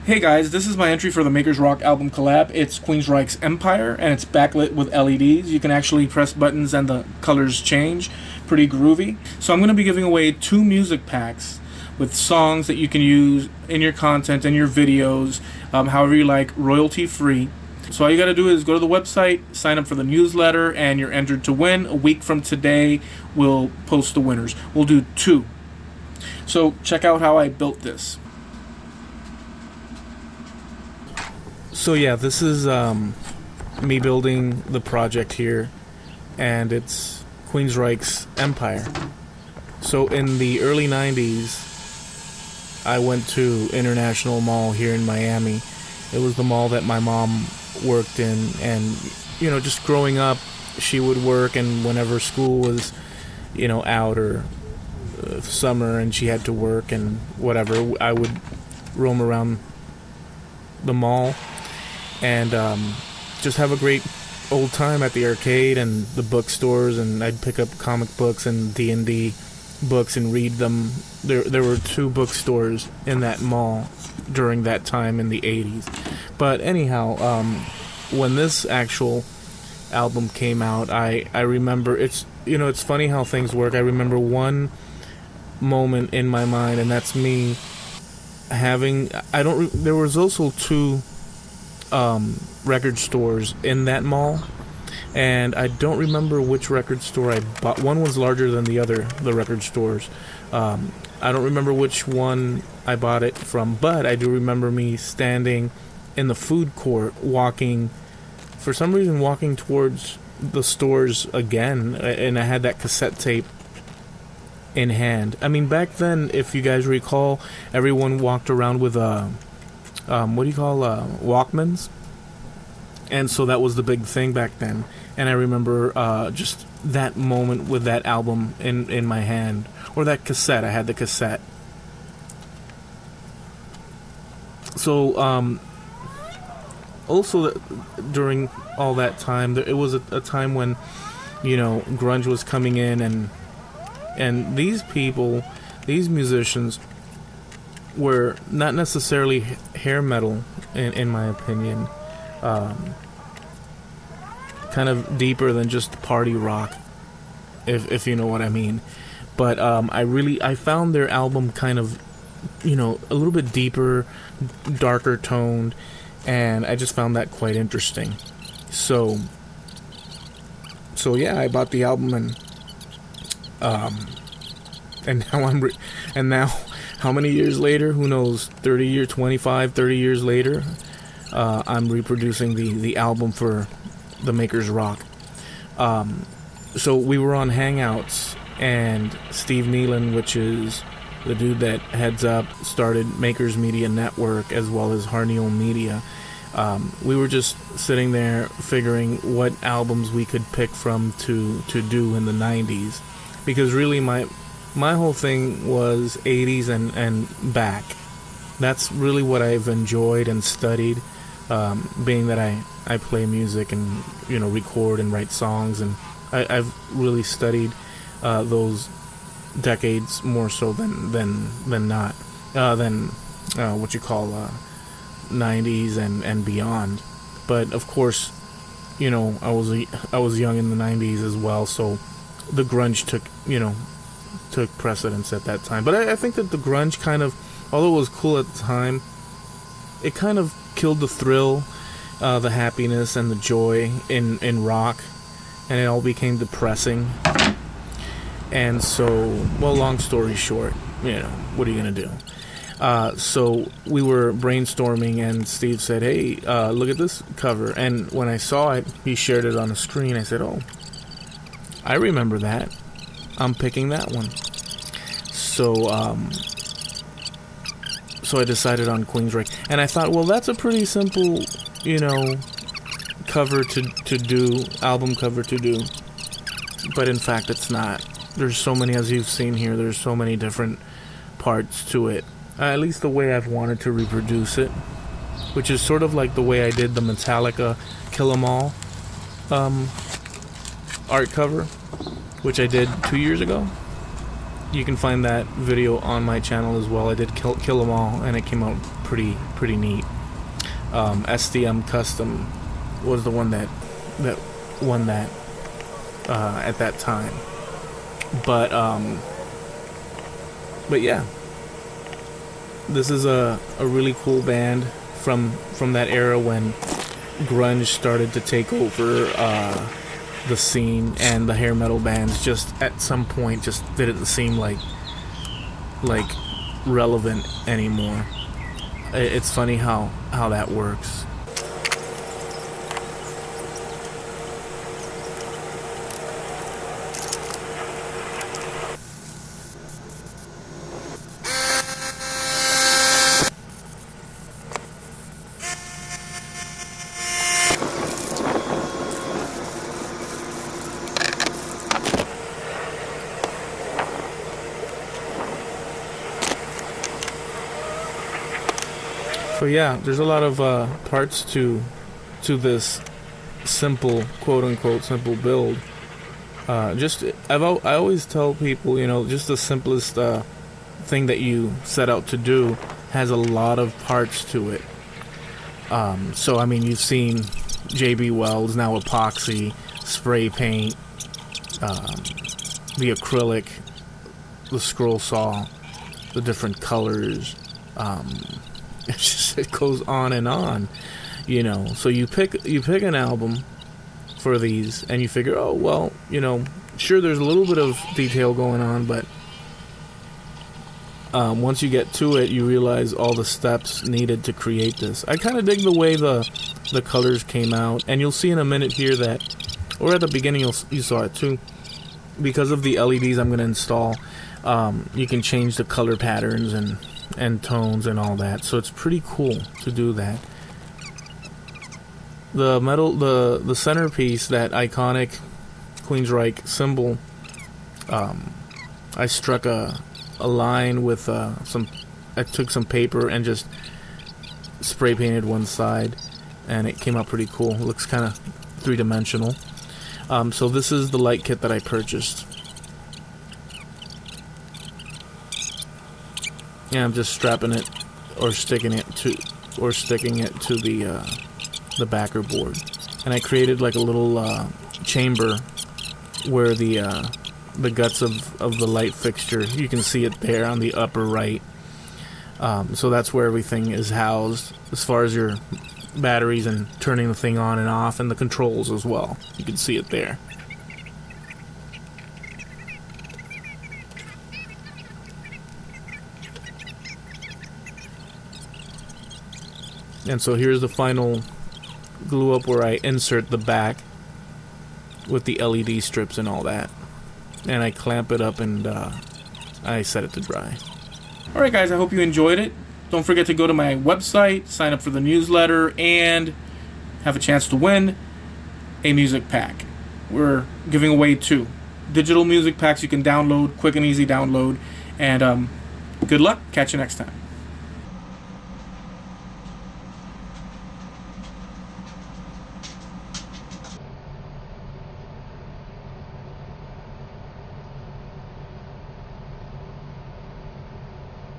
Hey guys, this is my entry for the Maker's Rock album collab. It's Queensryche's Empire, and it's backlit with LEDs. You can actually press buttons and the colors change. Pretty groovy. So I'm going to be giving away 2 music packs with songs that you can use in your content and your videos, however you like, royalty free. So all you got to do is go to the website, sign up for the newsletter, and you're entered to win. A week from today, we'll post the winners. We'll do 2. So check out how I built this. So yeah, this is me building the project here, and it's Queensryche's Empire. So in the early 90s, I went to International Mall here in Miami. It was the mall that my mom worked in, and you know, just growing up, she would work, and whenever school was, you know, out or summer and she had to work and whatever, I would roam around the mall and just have a great old time at the arcade and the bookstores, and I'd pick up comic books and D&D books and read them. There were 2 bookstores in that mall during that time in the 80s. But anyhow, when this actual album came out, I remember, it's funny how things work. I remember one moment in my mind, and that's me having, there was also 2 record stores in that mall, and I don't remember which record store I bought. One was larger than the other, the record stores. I don't remember which one I bought it from, but I do remember me standing in the food court for some reason walking towards the stores again, and I had that cassette tape in hand. I mean, back then, if you guys recall, everyone walked around with Walkmans, and so that was the big thing back then. And I remember just that moment with that album in my hand, or that cassette. I had the cassette. So also during all that time, it was a time when, you know, grunge was coming in, and these people, these musicians, were not necessarily hair metal, in my opinion. Kind of deeper than just party rock, if you know what I mean. But I found their album kind of, you know, a little bit deeper, darker toned, and I just found that quite interesting. So yeah, I bought the album, and now how many years later, who knows, 25, 30 years later, I'm reproducing the album for the Maker's Rock. So we were on Hangouts, and Steve Nealon, which is the dude that heads up, started Maker's Media Network as well as Harneal Media. We were just sitting there figuring what albums we could pick from to do in the 90s, because really my whole thing was 80s and back. That's really what I've enjoyed and studied, being that I play music and, you know, record and write songs, and I've really studied those decades more so than 90s and beyond. But of course, you know, I was young in the 90s as well, so the grunge took precedence at that time. But I think that the grunge kind of, although it was cool at the time, it kind of killed the thrill, the happiness and the joy in rock, and it all became depressing. And so, well, long story short, you know, what are you gonna do? So we were brainstorming, and Steve said, "Hey, look at this cover." And when I saw it, he shared it on the screen. I said, "Oh, I remember that. I'm picking that one." So I decided on Queensryche, and I thought, well, that's a pretty simple, you know, cover to do, album cover to do. But in fact, it's not. There's so many, as you've seen here, there's so many different parts to it. At least the way I've wanted to reproduce it, which is sort of like the way I did the Metallica Kill 'Em All art cover, which I did 2 years ago. You can find that video on my channel as well. I did kill them all, and it came out pretty neat. SDM Custom was the one that won that at that time. But yeah, this is a really cool band from that era when grunge started to take over the scene, and the hair metal bands just at some point just didn't seem like relevant anymore. It's funny how that works. So yeah, there's a lot of parts to this simple, quote-unquote, simple build. I always tell people, you know, just the simplest thing that you set out to do has a lot of parts to it. So I mean, you've seen JB Welds, now epoxy, spray paint, the acrylic, the scroll saw, the different colors. It goes on and on, you know. So you pick an album for these, and you figure, oh well, you know, sure, there's a little bit of detail going on, but once you get to it, you realize all the steps needed to create this. I kind of dig the way the colors came out, and you'll see in a minute here that, or at the beginning you saw it too, because of the LEDs I'm going to install. You can change the color patterns and tones and all that, so it's pretty cool to do that. The metal, the centerpiece, that iconic Queensryche symbol, I struck a line with I took some paper and just spray painted one side, and it came out pretty cool. It looks kind of three-dimensional. So this is the light kit that I purchased. Yeah, I'm just strapping it or sticking it to the backer board, and I created like a little chamber where the guts of the light fixture, you can see it there on the upper right. So that's where everything is housed, as far as your batteries and turning the thing on and off, and the controls as well. You can see it there. And so here's the final glue up where I insert the back with the LED strips and all that. And I clamp it up and I set it to dry. Alright guys, I hope you enjoyed it. Don't forget to go to my website, sign up for the newsletter, and have a chance to win a music pack. We're giving away 2 digital music packs you can download, quick and easy download. And good luck. Catch you next time.